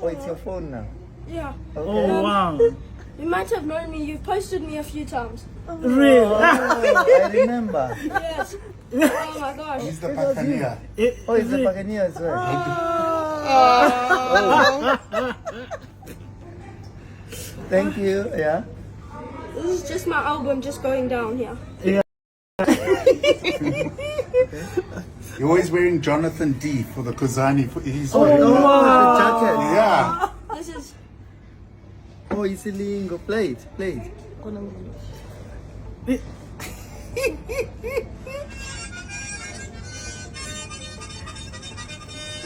Oh, it's your phone now. Yeah. Oh wow. You might have known me. You've posted me a few times. Real. Oh, I remember. Yes. Oh my gosh. He's the Buccaneer. Oh, it's the Buccaneer as well. Thank you. Yeah. This is just my album just going down here. You're always wearing Jonathan D for the Khuzani. He's Oh, wearing that. the jacket. Yeah. This is Oh, it's a lingo. Play it.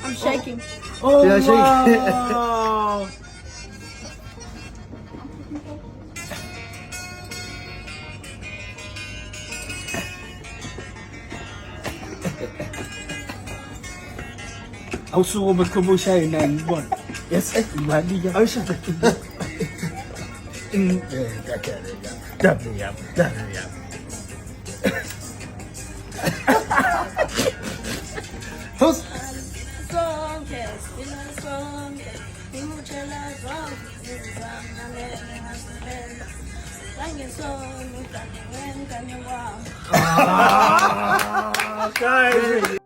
I'm shaking. Oh Yeah, shake. wow. Ausuko magkubusya yun na ibon. Yes, mali yan. Ay, siya. Toast. Ah, guys.